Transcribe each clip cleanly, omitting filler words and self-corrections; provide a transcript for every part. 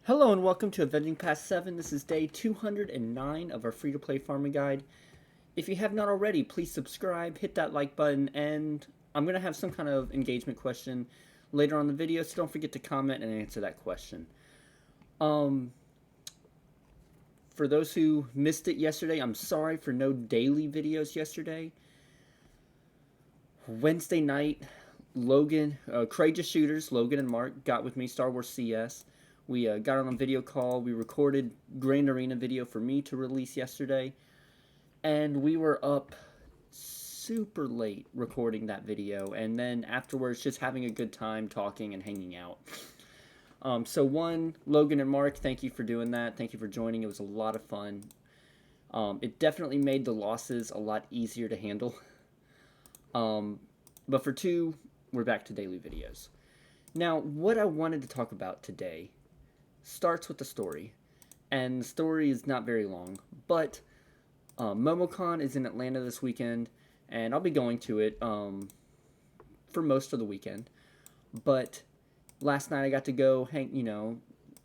Hello and welcome to Avenging Past 7. This is day 209 of our free-to-play farming guide. If you have not already, please subscribe, hit that like button, and I'm going to have some kind of engagement question later on in the video, so don't forget to comment and answer that question. For those who missed it yesterday, I'm sorry for no daily videos yesterday. Wednesday night, Courageous Shooters, Logan and Mark, got with me, Star Wars CS. We got on a video call. We recorded Grand Arena video for me to release yesterday. And we were up super late recording that video. And then afterwards, just having a good time talking and hanging out. Logan and Mark, thank you for doing that. Thank you for joining. It was a lot of fun. It definitely made the losses a lot easier to handle. But for two, we're back to daily videos. Now, what I wanted to talk about today starts with the story, and the story is not very long, but MomoCon is in Atlanta this weekend, and I'll be going to it for most of the weekend. But last night I got to go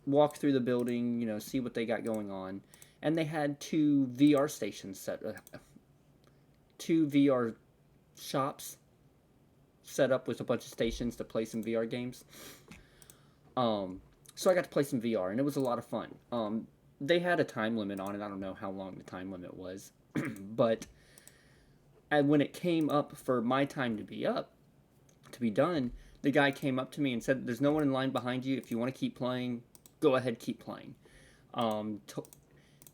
walk through the building, see what they got going on, and they had two VR stations two VR shops set up with a bunch of stations to play some VR games. So I got to play some VR, and it was a lot of fun. They had a time limit on it. I don't know how long the time limit was. But when it came up for my time to be done, the guy came up to me and said, "There's no one in line behind you. If you want to keep playing, go ahead, keep playing." And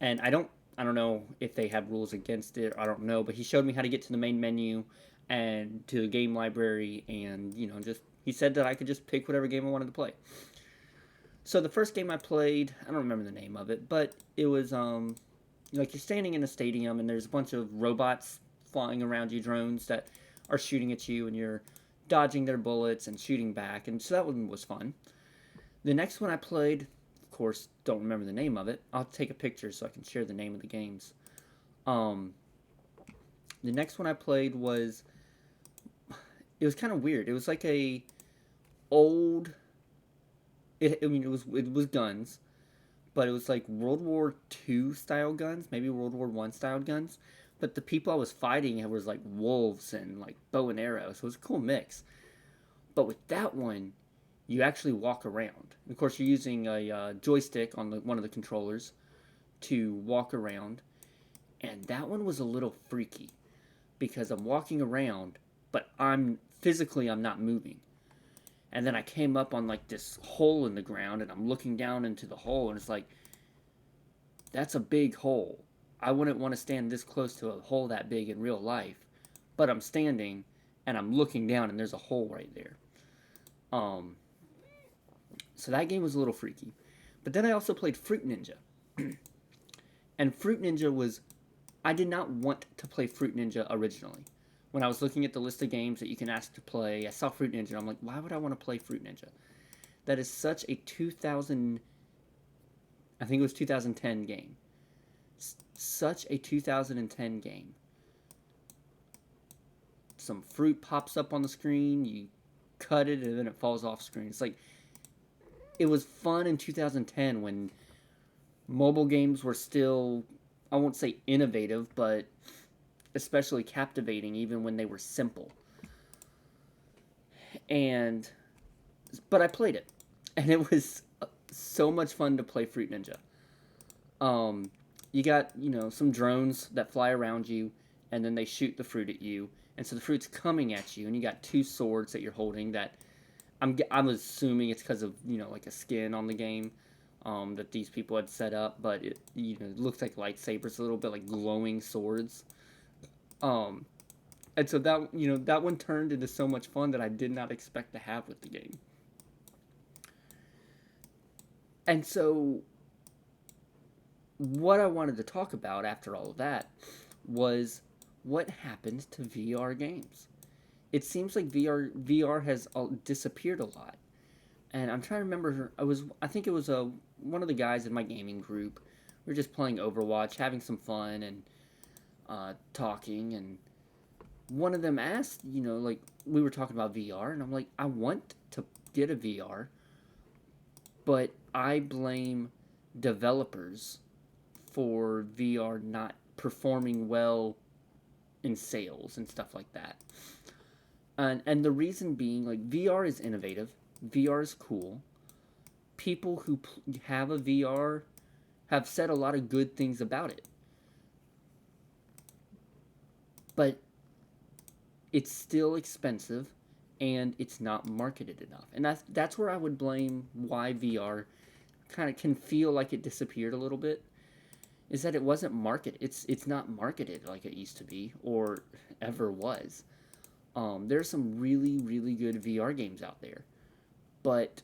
I don't know if they have rules against it. I don't know. But he showed me how to get to the main menu and to the game library, and he said that I could just pick whatever game I wanted to play. So the first game I played, I don't remember the name of it, but it was you're standing in a stadium and there's a bunch of robots flying around you, drones that are shooting at you, and you're dodging their bullets and shooting back, and so that one was fun. The next one I played, of course, don't remember the name of it. I'll take a picture so I can share the name of the games. The next one I played was, it was kind of weird. It was like a old. It was guns, but it was like World War II style guns, maybe World War I style guns. But the people I was fighting was like wolves and like bow and arrows. So it was a cool mix. But with that one, you actually walk around. And of course, you're using a joystick on one of the controllers to walk around. And that one was a little freaky because I'm walking around, but I'm not moving. And then I came up on like this hole in the ground, and I'm looking down into the hole, and it's like, that's a big hole. I wouldn't want to stand this close to a hole that big in real life, but I'm standing and I'm looking down, and there's a hole right there. So that game was a little freaky. But then I also played Fruit Ninja. And Fruit Ninja was, I did not want to play Fruit Ninja originally. When I was looking at the list of games that you can ask to play, I saw Fruit Ninja. I'm like, why would I want to play Fruit Ninja? That is such a 2010 game. Such a 2010 game. Some fruit pops up on the screen, you cut it, and then it falls off screen. It's like, it was fun in 2010 when mobile games were still, I won't say innovative, but especially captivating, even when they were simple. But I played it, and it was so much fun to play Fruit Ninja. You got some drones that fly around you, and then they shoot the fruit at you, and so the fruit's coming at you, and you got two swords that you're holding. That I'm assuming it's because of like a skin on the game that these people had set up, but it looks like lightsabers, a little bit like glowing swords. And so that one turned into so much fun that I did not expect to have with the game. And so what I wanted to talk about after all of that was what happened to VR games. It seems like VR has disappeared a lot. And I'm trying to remember, I think it was one of the guys in my gaming group. We were just playing Overwatch, having some fun, and talking, and one of them asked, like, we were talking about VR, and I'm like, I want to get a VR, But I blame developers for VR not performing well in sales and stuff like that. And the reason being, like, VR is innovative, VR is cool. People who have a VR have said a lot of good things about it. But it's still expensive and it's not marketed enough. And that's where I would blame why VR kind of can feel like it disappeared a little bit, is that it wasn't marketed. It's not marketed like it used to be or ever was. There's some really, really good VR games out there, but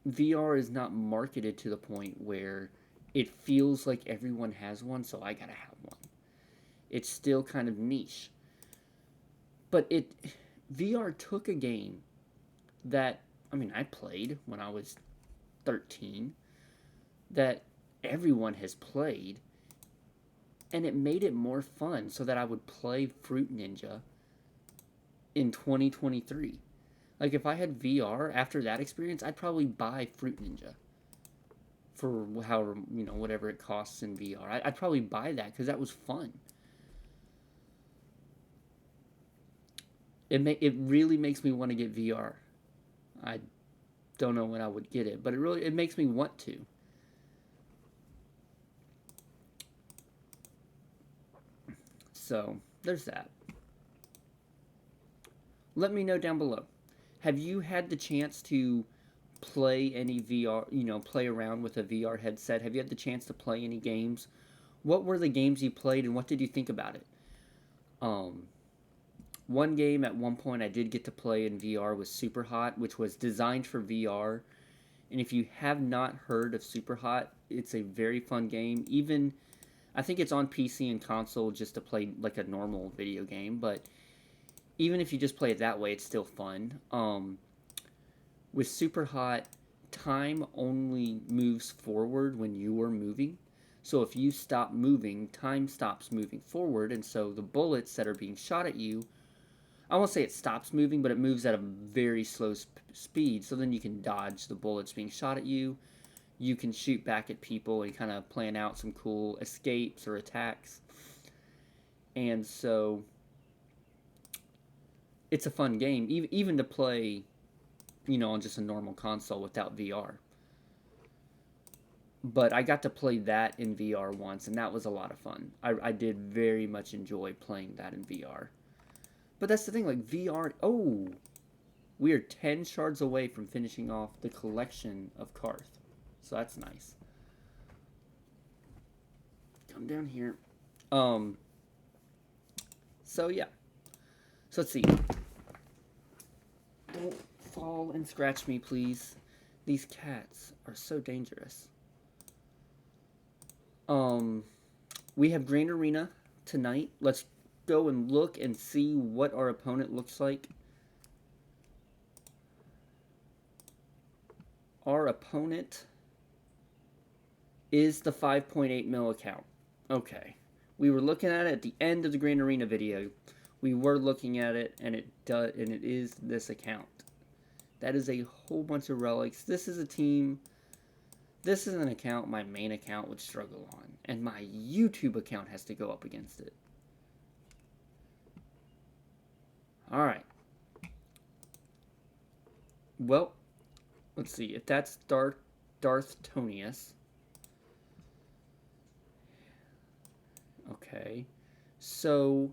VR is not marketed to the point where it feels like everyone has one, so I gotta have one. It's still kind of niche. But VR took a game that, I mean, I played when I was 13, that everyone has played, and it made it more fun so that I would play Fruit Ninja in 2023. Like, if I had VR after that experience, I'd probably buy Fruit Ninja for however, whatever it costs in VR. I'd probably buy that because that was fun. It really makes me want to get VR. I don't know when I would get it, but it makes me want to. So, there's that. Let me know down below. Have you had the chance to play any VR, play around with a VR headset? Have you had the chance to play any games? What were the games you played and what did you think about it? One game at one point I did get to play in VR was Super Hot, which was designed for VR. And if you have not heard of Super Hot, it's a very fun game. Even, I think it's on PC and console just to play like a normal video game, but even if you just play it that way, it's still fun. With Super Hot, time only moves forward when you are moving. So if you stop moving, time stops moving forward, and so the bullets that are being shot at you, I won't say it stops moving, but it moves at a very slow speed, so then you can dodge the bullets being shot at you. You can shoot back at people and kind of plan out some cool escapes or attacks. And so it's a fun game, even to play, on just a normal console without VR. But I got to play that in VR once, and that was a lot of fun. I did very much enjoy playing that in VR. But that's the thing, like VR, we are 10 shards away from finishing off the collection of Karth. So that's nice. Come down here. So yeah. So let's see. Don't fall and scratch me, please. These cats are so dangerous. We have Grand Arena tonight. Let's go and look and see what our opponent looks like. Our opponent is the 5.8 mil account. Okay. We were looking at it at the end of the Grand Arena video. We were looking at it, and it is this account. That is a whole bunch of relics. This is a team. This is an account my main account would struggle on, and my YouTube account has to go up against it. Alright. Well, let's see. If that's Darth Tonius. Okay. So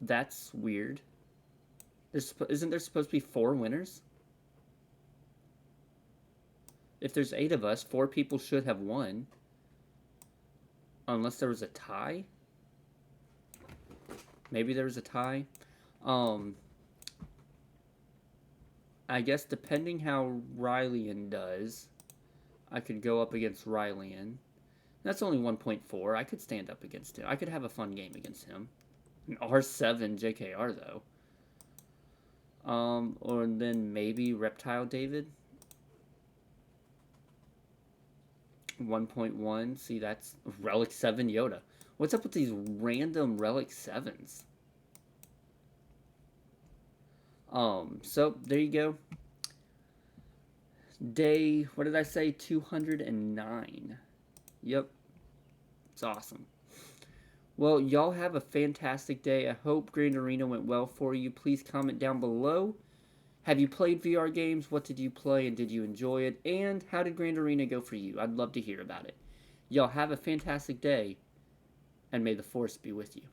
that's weird. Isn't there supposed to be 4 winners? If there's 8 of us, 4 people should have won. Unless there was a tie? Maybe there was a tie. I guess depending how Rylian does, I could go up against Rylian. That's only 1.4. I could stand up against him. I could have a fun game against him. An R7 JKR, though. Or then maybe Reptile David. 1.1. See, that's Relic 7 Yoda. What's up with these random Relic 7s? So there you go. Day, what did I say? 209. Yep, it's awesome. Well, y'all have a fantastic day. I hope Grand Arena went well for you. Please comment down below. Have you played VR games? What did you play and did you enjoy it? And how did Grand Arena go for you? I'd love to hear about it. Y'all have a fantastic day, and may the force be with you.